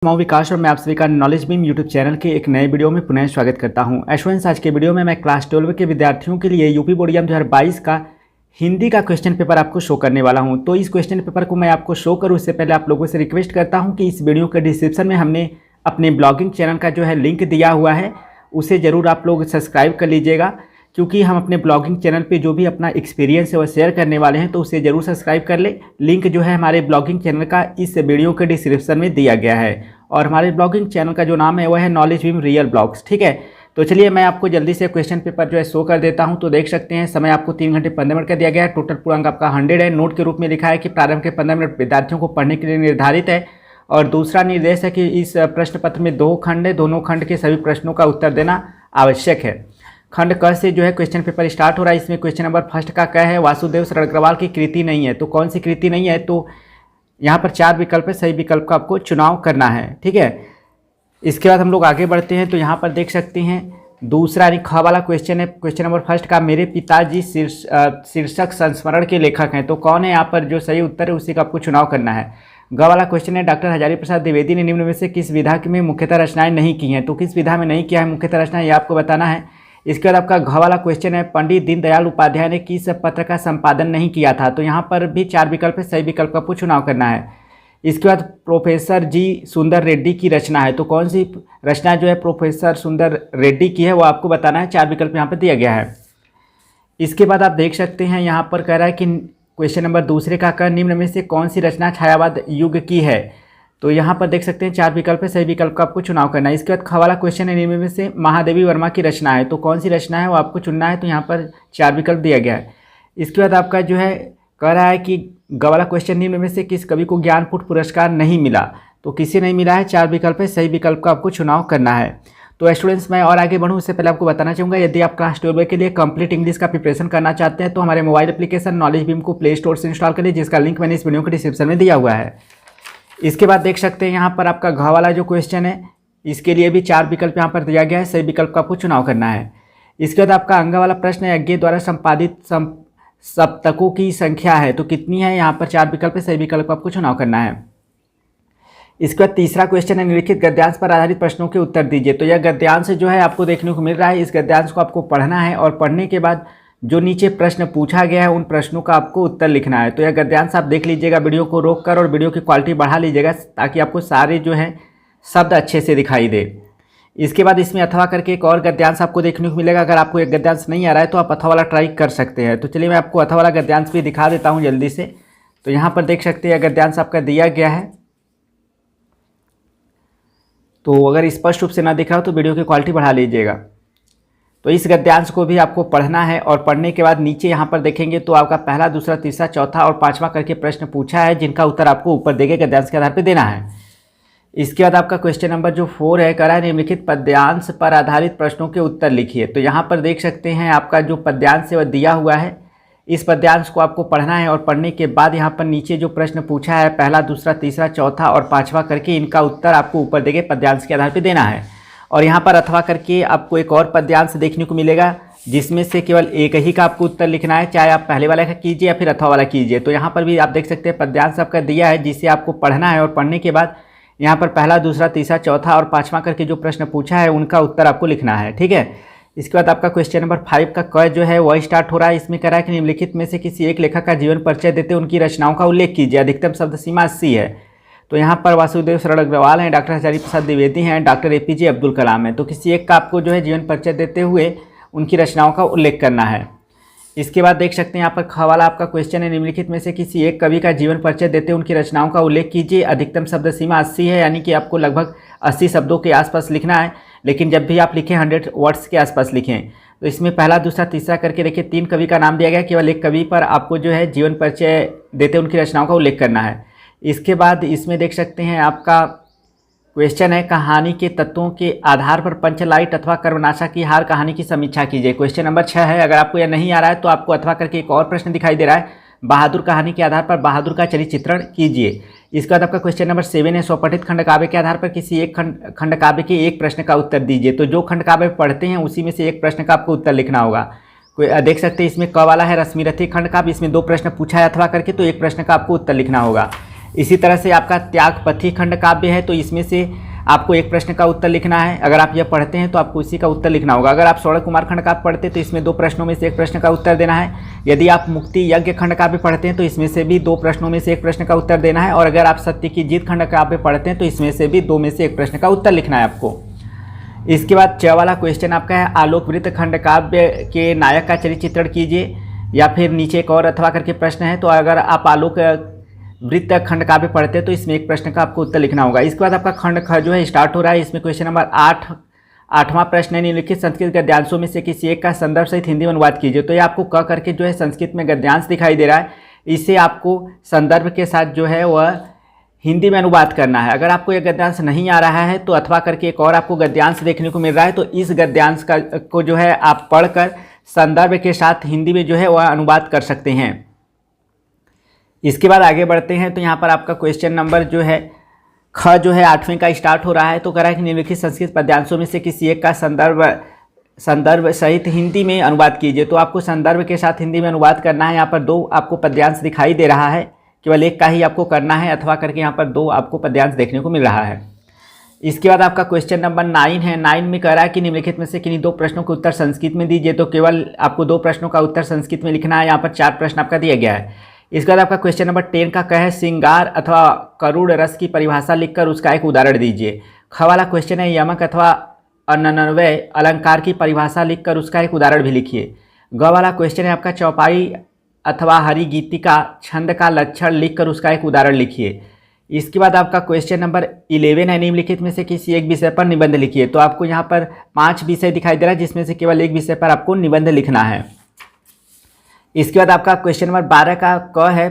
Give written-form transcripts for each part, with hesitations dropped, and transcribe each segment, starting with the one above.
मैं विकास और मैं आप सभी का नॉलेज बीम यूट्यूब चैनल के एक नए वीडियो में पुनः स्वागत करता हूं। स्टूडेंट्स, आज के वीडियो में मैं क्लास 12 के विद्यार्थियों के लिए यूपी बोर्ड एग्जाम 2022 का हिंदी का क्वेश्चन पेपर आपको शो करने वाला हूं। तो इस क्वेश्चन पेपर को मैं आपको शो करूं उससे पहले आप लोगों से रिक्वेस्ट करता हूँ कि इस वीडियो के डिस्क्रिप्शन में हमने अपने ब्लॉगिंग चैनल का जो है लिंक दिया हुआ है, उसे ज़रूर आप लोग सब्सक्राइब कर लीजिएगा, क्योंकि हम अपने ब्लॉगिंग चैनल पे जो भी अपना एक्सपीरियंस है वो शेयर करने वाले हैं, तो उसे ज़रूर सब्सक्राइब कर ले। लिंक जो है हमारे ब्लॉगिंग चैनल का इस वीडियो के डिस्क्रिप्शन में दिया गया है और हमारे ब्लॉगिंग चैनल का जो नाम है वह है नॉलेज बीम रियल ब्लॉग्स। ठीक है, तो चलिए मैं आपको जल्दी से क्वेश्चन पेपर जो है शो कर देता हूं। तो देख सकते हैं समय आपको 3 घंटे 15 मिनट का दिया गया है। टोटल पूरा अंक आपका 100 है। नोट के रूप में लिखा है कि प्रारंभ के 15 मिनट विद्यार्थियों को पढ़ने के लिए निर्धारित है और दूसरा निर्देश है कि इस प्रश्न पत्र में 2 खंड है, दोनों खंड के सभी प्रश्नों का उत्तर देना आवश्यक है। खंड क से जो है क्वेश्चन पेपर स्टार्ट हो रहा है। इसमें क्वेश्चन नंबर फर्स्ट का क्या है, वासुदेव सरगरवाल की कृति नहीं है। तो कौन सी कृति नहीं है, तो यहाँ पर 4 विकल्प है, सही विकल्प का आपको चुनाव करना है। ठीक है, इसके बाद हम लोग आगे बढ़ते हैं। तो यहाँ पर देख सकते हैं दूसरा यानी ख वाला क्वेश्चन है, क्वेश्चन नंबर फर्स्ट का, मेरे पिताजी शीर्षक संस्मरण के लेखक हैं। तो कौन है यहाँ पर जो सही उत्तर है उसी का आपको चुनाव करना है। ग वाला क्वेश्चन है, डॉक्टर हजारी प्रसाद द्विवेदी ने निम्न में से किस विधा में मुख्यतः रचनाएं नहीं की हैं। तो किस विधा में नहीं किया है मुख्यतः रचना, ये आपको बताना है। इसके बाद आपका घ वाला क्वेश्चन है, पंडित दीनदयाल उपाध्याय ने किस पत्र का संपादन नहीं किया था। तो यहाँ पर भी 4 विकल्प है, सही विकल्प का आपको चुनाव करना है। इसके बाद प्रोफेसर जी सुंदर रेड्डी की रचना है। तो कौन सी रचना जो है प्रोफेसर सुंदर रेड्डी की है वो आपको बताना है। 4 विकल्प यहाँ पर दिया गया है। इसके बाद आप देख सकते हैं यहाँ पर कह रहा है कि क्वेश्चन नंबर दूसरे का कर निम्न में से कौन सी रचना छायावाद युग की है। तो यहाँ पर देख सकते हैं 4 विकल्प है, सही विकल्प का आपको चुनाव करना है। इसके बाद ख वाला क्वेश्चन है, निम्न में से महादेवी वर्मा की रचना है। तो कौन सी रचना है वो आपको चुनना है। तो यहाँ पर 4 विकल्प दिया गया है। इसके बाद आपका जो है कह रहा है कि ग वाला क्वेश्चन, निम्न में से किस कवि को ज्ञानपीठ पुरस्कार नहीं मिला। तो किसे नहीं मिला है, 4 विकल्प है, सही विकल्प का आपको चुनाव करना है। तो स्टूडेंट्स, मैं और आगे बढ़ूँ उससे पहले आपको बताना चाहूँगा, यदि आप क्लास 12 के लिए कंप्लीट इंग्लिश का प्रिपरेशन करना चाहते हैं तो हमारे मोबाइल एप्लीकेशन नॉलेज बीम को प्ले स्टोर से इंस्टॉल करिए, जिसका लिंक मैंने इस वीडियो के डिस्क्रिप्शन में दिया हुआ है। इसके बाद देख सकते हैं यहाँ पर आपका घ वाला जो क्वेश्चन है, इसके लिए भी 4 विकल्प यहाँ पर दिया गया है, सही विकल्प का आपको चुनाव करना है। इसके बाद आपका अंग वाला प्रश्न है, यज्ञ द्वारा संपादित सप्तकों की संख्या है। तो कितनी है, यहाँ पर 4 विकल्प है, सही विकल्प का आपको चुनाव करना है। इसके बाद तीसरा क्वेश्चन है, निम्नलिखित गद्यांश पर आधारित प्रश्नों के उत्तर दीजिए। तो यह गद्यांश जो है आपको देखने को मिल रहा है, इस गद्यांश को आपको पढ़ना है और पढ़ने के बाद जो नीचे प्रश्न पूछा गया है उन प्रश्नों का आपको उत्तर लिखना है। तो यह गद्यांश आप देख लीजिएगा वीडियो को रोक कर और वीडियो की क्वालिटी बढ़ा लीजिएगा ताकि आपको सारे जो है शब्द अच्छे से दिखाई दे। इसके बाद इसमें अथवा करके एक और गद्यांश आपको देखने को मिलेगा। अगर आपको एक गद्यांश नहीं आ रहा है तो आप अथवा वाला ट्राई कर सकते हैं। तो चलिए मैं आपको अथवा वाला गद्यांश भी दिखा देता हूँ जल्दी से। तो यहाँ पर देख सकते हैं गद्यांश आपका दिया गया है। तो अगर स्पष्ट रूप से ना दिख रहा हो तो वीडियो की क्वालिटी बढ़ा लीजिएगा। तो इस गद्यांश को भी आपको पढ़ना है और पढ़ने के बाद नीचे यहाँ पर देखेंगे तो आपका पहला, दूसरा, तीसरा, चौथा और 5वां करके प्रश्न पूछा है, जिनका उत्तर आपको ऊपर देखे गद्यांश के आधार पर देना है। इसके बाद आपका क्वेश्चन नंबर जो 4 है, कह रहा है निम्नलिखित पद्यांश पर आधारित प्रश्नों के उत्तर लिखिए। तो यहाँ पर देख सकते हैं आपका जो पद्यांश है वह दिया हुआ है। इस पद्यांश को आपको पढ़ना है और पढ़ने के बाद यहाँ पर नीचे जो प्रश्न पूछा है, पहला, दूसरा, तीसरा, चौथा और 5वां करके, इनका उत्तर आपको ऊपर देखे पद्यांश के आधार पर देना है। और यहाँ पर अथवा करके आपको एक और पद्यांश देखने को मिलेगा, जिसमें से केवल एक ही का आपको उत्तर लिखना है, चाहे आप पहले वाला का कीजिए या फिर अथवा वाला कीजिए। तो यहाँ पर भी आप देख सकते हैं पद्यांश आपका दिया है, जिसे आपको पढ़ना है और पढ़ने के बाद यहाँ पर पहला, दूसरा, तीसरा, चौथा और 5वां करके जो प्रश्न पूछा है उनका उत्तर आपको लिखना है। ठीक है, इसके बाद आपका क्वेश्चन नंबर 5 का क जो है वह स्टार्ट हो रहा है। इसमें कह रहा है कि निम्नलिखित में से किसी एक लेखक का जीवन परिचय देते उनकी रचनाओं का उल्लेख कीजिए। अधिकतम शब्द सीमा 80 है। तो यहाँ पर वासुदेव सरगरवाल हैं, डॉक्टर हजारी प्रसाद द्विवेदी हैं, डॉक्टर APJ अब्दुल कलाम है। तो किसी एक का आपको जो है जीवन परिचय देते हुए उनकी रचनाओं का उल्लेख करना है। इसके बाद देख सकते हैं यहाँ पर ख वाला आपका क्वेश्चन है, निम्नलिखित में से किसी एक कवि का जीवन परिचय देते उनकी रचनाओं का उल्लेख कीजिए। अधिकतम शब्द सीमा 80 है, यानी कि आपको लगभग 80 शब्दों के आसपास लिखना है। लेकिन जब भी आप लिखें 100 वर्ड्स के आसपास लिखें। तो इसमें पहला, दूसरा, तीसरा करके देखिए 3 कवि का नाम दिया गया, केवल एक कवि पर आपको जो है जीवन परिचय देते उनकी रचनाओं का उल्लेख करना है। इसके बाद इसमें देख सकते हैं आपका क्वेश्चन है, कहानी के तत्वों के आधार पर पंचलाइट अथवा कर्मनाशा की हार कहानी की समीक्षा कीजिए। क्वेश्चन नंबर 6 है। अगर आपको यह नहीं आ रहा है तो आपको अथवा करके एक और प्रश्न दिखाई दे रहा है, बहादुर कहानी के आधार पर बहादुर का चरित्र चित्रण कीजिए। इसके बाद आपका क्वेश्चन नंबर 7 है, स्वपठित खंड काव्य के आधार पर किसी एक खंड काव्य के एक प्रश्न का उत्तर दीजिए। तो जो खंड काव्य पढ़ते हैं उसी में से एक प्रश्न का आपको उत्तर लिखना होगा। देख सकते हैं इसमें क वाला है रश्मिरथी खंड काव्य, इसमें 2 प्रश्न पूछा है अथवा करके, तो एक प्रश्न का आपको उत्तर लिखना होगा। इसी तरह से आपका त्यागपथी खंड काव्य है, तो इसमें से आपको एक प्रश्न का उत्तर लिखना है। अगर आप यह पढ़ते हैं तो आपको इसी का उत्तर लिखना होगा। अगर आप स्वर्ण कुमार खंड काव्य पढ़ते हैं तो इसमें 2 प्रश्नों में से एक प्रश्न का उत्तर देना है। यदि आप मुक्ति यज्ञ खंड काव्य पढ़ते हैं तो इसमें से भी 2 प्रश्नों में से एक प्रश्न का उत्तर देना है। और अगर आप सत्य की जीत खंड काव्य पढ़ते हैं तो इसमें से भी 2 में से एक प्रश्न का उत्तर लिखना है आपको। इसके बाद 6 वाला क्वेश्चन आपका है, आलोकवृत्त खंड काव्य के नायक का चरित्र चित्रण कीजिए, या फिर नीचे एक और अथवा करके प्रश्न है। तो अगर आप आलोक वृत्त खंड काव्य पढ़ते हैं तो इसमें एक प्रश्न का आपको उत्तर लिखना होगा। इसके बाद आपका खंड ख जो है स्टार्ट हो रहा है। इसमें क्वेश्चन नंबर 8वां प्रश्न है, निम्नलिखित संस्कृत गद्यांशों में से किसी एक का संदर्भ सहित हिंदी में अनुवाद कीजिए। तो ये आपको क करके जो है संस्कृत में गद्यांश दिखाई दे रहा है, इसे आपको संदर्भ के साथ जो है वह हिंदी में अनुवाद करना है। अगर आपको यह गद्यांश नहीं आ रहा है तो अथवा करके एक और आपको गद्यांश देखने को मिल रहा है, तो इस गद्यांश को जो है आप पढ़कर संदर्भ के साथ हिंदी में जो है वह अनुवाद कर सकते हैं। इसके बाद आगे बढ़ते हैं। तो यहाँ पर आपका क्वेश्चन नंबर जो है ख जो है 8वें का स्टार्ट हो रहा है। तो कह रहा है कि निम्नलिखित संस्कृत पद्यांशों में से किसी एक का संदर्भ सहित हिंदी में अनुवाद कीजिए। तो आपको संदर्भ के साथ हिंदी में अनुवाद करना है। यहाँ पर 2 आपको पद्यांश दिखाई दे रहा है, केवल एक का ही आपको करना है, अथवा करके यहाँ पर 2 आपको पद्यांश देखने को मिल रहा है। इसके बाद आपका क्वेश्चन नंबर 9 है। 9 में कह रहा है कि निम्नलिखित में से किन्हीं 2 प्रश्नों के उत्तर संस्कृत में दीजिए। तो केवल आपको 2 प्रश्नों का उत्तर संस्कृत में लिखना है। यहाँ पर 4 प्रश्न आपका दिया गया है। इसके बाद आपका क्वेश्चन नंबर 10 का कह है, श्रृंगार अथवा करुण रस की परिभाषा लिखकर उसका एक उदाहरण दीजिए। ख वाला क्वेश्चन है, यमक अथवा अनन्वय अलंकार की परिभाषा लिखकर उसका एक उदाहरण भी लिखिए। ग वाला क्वेश्चन है आपका, चौपाई अथवा हरि गीतिका छंद का लक्षण लिखकर उसका एक उदाहरण लिखिए। इसके बाद आपका क्वेश्चन नंबर 11 है, निम्नलिखित में से किसी एक विषय पर निबंध लिखिए। तो आपको यहाँ पर 5 विषय दिखाई दे रहा है, जिसमें से केवल एक विषय पर आपको निबंध लिखना है। इसके बाद आपका क्वेश्चन नंबर 12 का क है,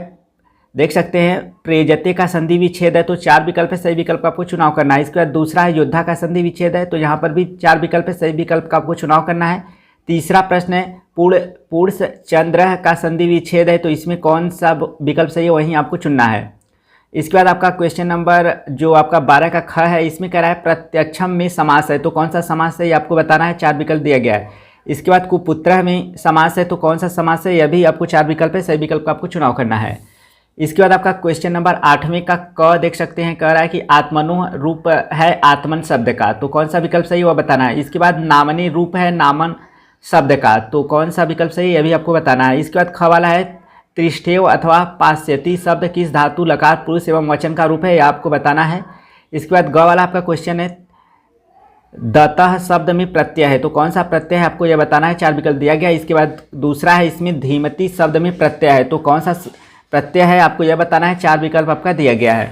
देख सकते हैं प्रेजते का संधि विच्छेद है। तो 4 विकल्प है, सही विकल्प का आपको चुनाव करना है। इसके बाद दूसरा है योद्धा का संधि विच्छेद है। तो यहाँ पर भी 4 विकल्प है, सही विकल्प का आपको चुनाव करना है। तीसरा प्रश्न है पूर्ण चंद्र का संधि विच्छेद है। तो इसमें कौन सा विकल्प सही है वहीं आपको चुनना है। इसके बाद आपका क्वेश्चन नंबर जो आपका 12 का ख है, इसमें कह रहा है प्रत्यक्षम में समास है। तो कौन सा समास है ये आपको बताना है, 4 विकल्प दिया गया है। इसके बाद कुपुत्र में समास है। तो कौन सा समास है, यह भी आपको 4 विकल्प है, सही विकल्प का आपको चुनाव करना है। इसके बाद आपका क्वेश्चन नंबर 8वें का क देख सकते हैं, कह रहा है कि आत्मनो रूप है आत्मन शब्द का। तो कौन सा विकल्प सही है वह बताना है। इसके बाद नामनी रूप है नामन शब्द का। तो कौन सा विकल्प सही है यह भी आपको बताना है। इसके बाद ख वाला है, त्रिष्ठेव अथवा पाश्चाती शब्द किस धातु लकार पुरुष एवं वचन का रूप है, यह आपको बताना है। इसके बाद ग वाला आपका क्वेश्चन है, दतः शब्द में प्रत्यय है। तो कौन सा प्रत्यय है आपको यह बताना है, 4 विकल्प दिया गया। इसके बाद दूसरा है, इसमें धीमती शब्द में प्रत्यय है। तो कौन सा प्रत्यय है आपको यह बताना है, 4 विकल्प आपका दिया गया है।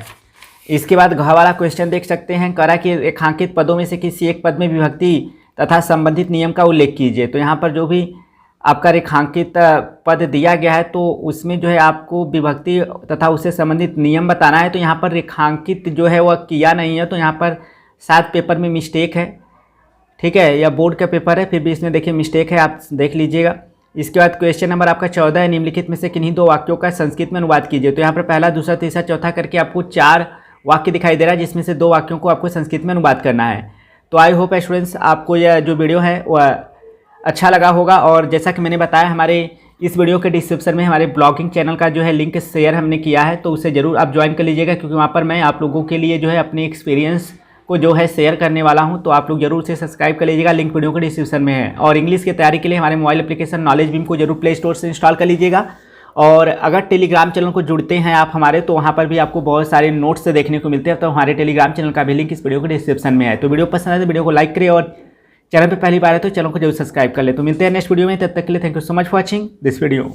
इसके बाद घ वाला क्वेश्चन देख सकते हैं, कह रहा है कि रेखांकित पदों में से किसी एक पद में विभक्ति तथा संबंधित नियम का उल्लेख कीजिए। तो यहाँ पर जो भी आपका रेखांकित पद दिया गया है तो उसमें जो है आपको विभक्ति तथा उससे संबंधित नियम बताना है। तो यहाँ पर रेखांकित जो है वह किया नहीं है, तो यहाँ पर शायद पेपर में मिस्टेक है, ठीक है, या बोर्ड का पेपर है, फिर भी इसमें देखिए मिस्टेक है, आप देख लीजिएगा। इसके बाद क्वेश्चन नंबर आपका 14 है, निम्नलिखित में से किन्हीं 2 वाक्यों का संस्कृत में अनुवाद कीजिए। तो यहाँ पर पहला, दूसरा, तीसरा, चौथा करके आपको 4 वाक्य दिखाई दे रहा है, जिसमें से 2 वाक्यों को आपको संस्कृत में अनुवाद करना है। तो आई होप स्टूडेंट्स आपको यह जो वीडियो है वह अच्छा लगा होगा। और जैसा कि मैंने बताया, हमारे इस वीडियो के डिस्क्रिप्शन में हमारे ब्लॉगिंग चैनल का जो है लिंक शेयर हमने किया है, तो उसे ज़रूर आप ज्वाइन कर लीजिएगा, क्योंकि वहाँ पर मैं आप लोगों के लिए जो है अपनी एक्सपीरियंस को जो है शेयर करने वाला हूं। तो आप लोग जरूर से सब्सक्राइब कर लीजिएगा, लिंक वीडियो के डिस्क्रिप्शन में है। और इंग्लिश की तैयारी के लिए हमारे मोबाइल एप्लीकेशन नॉलेज बीम को जरूर प्ले स्टोर से इंस्टॉल कर लीजिएगा। और अगर टेलीग्राम चैनल को जुड़ते हैं आप हमारे, तो वहाँ पर भी आपको बहुत सारे नोट्स देखने को मिलते हैं। तो हमारे टेलीग्राम चैनल का भी लिंक इस वीडियो के डिस्क्रिप्शन में है। तो वीडियो पसंद है तो वीडियो को लाइक करें, और चैनल पर पहली बार है तो चैनल को जरूर सब्सक्राइब कर ले। तो मिलते हैं नेक्स्ट वीडियो में, तब तक के लिए thank you so much for watching this video.